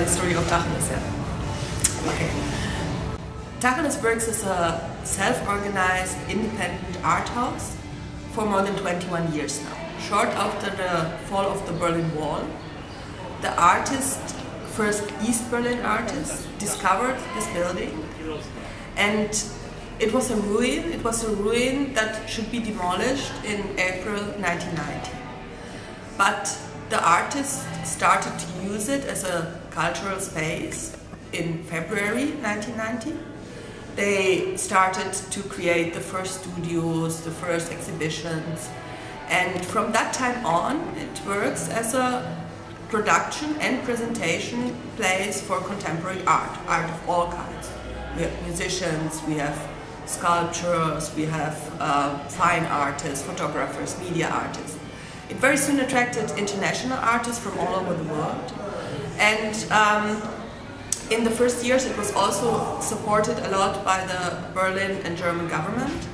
history of Tacheles. Okay. Tacheles works as a self-organized, independent art house for more than 21 years now. Short after the fall of the Berlin Wall, the first East Berlin artist, discovered this building, and it was a ruin. It was a ruin that should be demolished in April 1990. But the artists started to use it as a cultural space in February 1990. They started to create the first studios, the first exhibitions, and from that time on it works as a production and presentation place for contemporary art of all kinds. We have musicians, we have sculptors, we have fine artists, photographers, media artists. It very soon attracted international artists from all over the world, and in the first years it was also supported a lot by the Berlin and German government,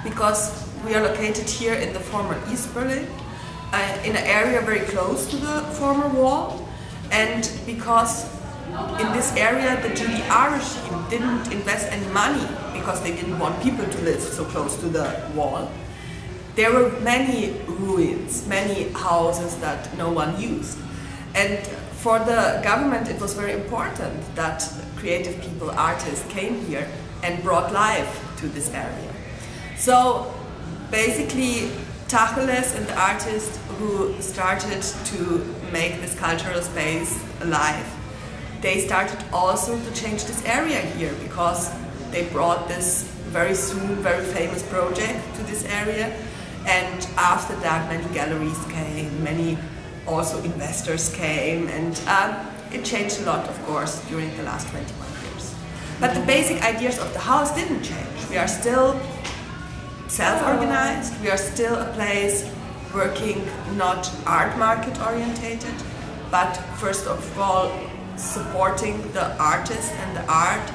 because we are located here in the former East Berlin, in an area very close to the former wall, and because in this area the GDR regime didn't invest any money because they didn't want people to live so close to the wall. There were many ruins, many houses that no one used. And for the government it was very important that creative people, artists came here and brought life to this area. So basically Tacheles and the artists who started to make this cultural space alive, they started also to change this area here, because they brought this very soon very famous project to this area, and after that many galleries came, many also investors came, and it changed a lot, of course, during the last 21 years. But the basic ideas of the house didn't change. We are still self-organized, we are still a place working not art market orientated, but first of all supporting the artists and the art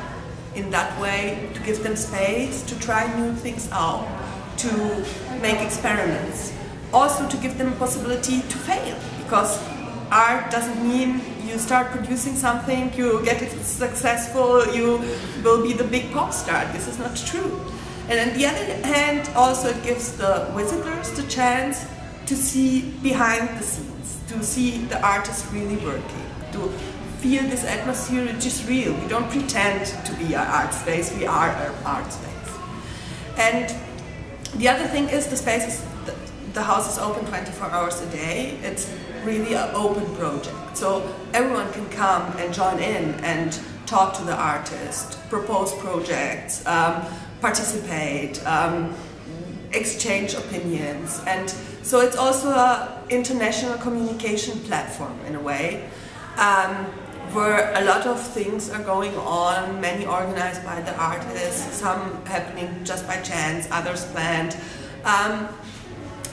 in that way, to give them space to try new things out, to make experiments, also to give them a possibility to fail, because art doesn't mean you start producing something, you get it successful, you will be the big pop star. This is not true. And on the other hand, also it gives the visitors the chance to see behind the scenes, to see the artist really working, to feel this atmosphere which is real. We don't pretend to be an art space, we are an art space. And the other thing is the house is open 24 hours a day. It's really an open project. So everyone can come and join in and talk to the artist, propose projects, participate, exchange opinions. And so it's also an international communication platform in a way, where a lot of things are going on, many organized by the artists, some happening just by chance, others planned.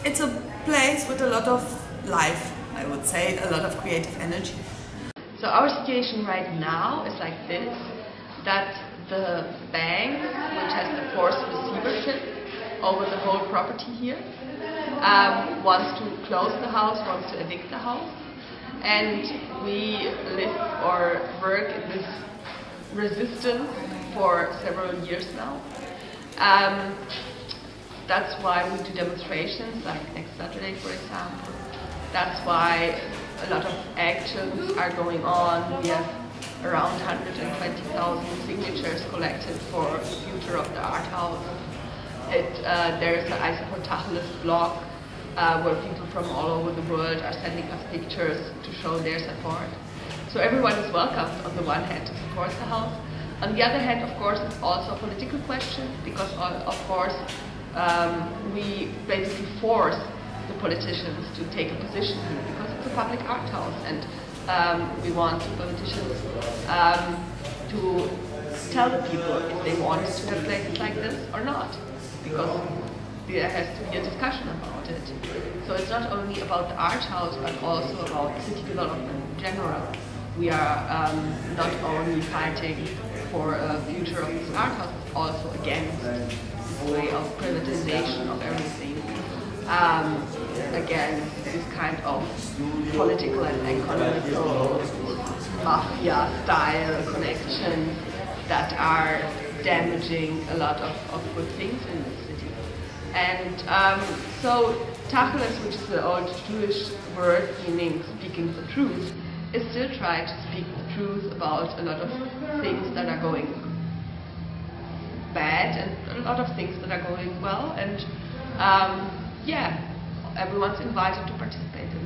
It's a place with a lot of life, I would say, a lot of creative energy. So our situation right now is like this, that the bank, which has the forced receivership over the whole property here, wants to close the house, wants to evict the house. And we live or work in this resistance for several years now. That's why we do demonstrations, like next Saturday, for example. That's why a lot of actions are going on. We have around 120,000 signatures collected for the future of the art house. There is an SUPPORT TACHELES blog, where people from all over the world are sending us pictures to show their support. So everyone is welcome on the one hand to support the house. On the other hand, of course, it's also a political question, because of course we basically force the politicians to take a position here, because it's a public art house, and we want the politicians to tell the people if they want to have places like this or not, because there has to be a discussion about it. So it's not only about the art house, but also about city development in general. We are not only fighting for a future of this art house, but also against this way of privatization of everything, against this kind of political and economical mafia-style connections that are damaging a lot of good things in the city. And so Tacheles, which is the old Jewish word meaning speaking the truth, is still trying to speak the truth about a lot of things that are going bad and a lot of things that are going well. And yeah, everyone's invited to participate in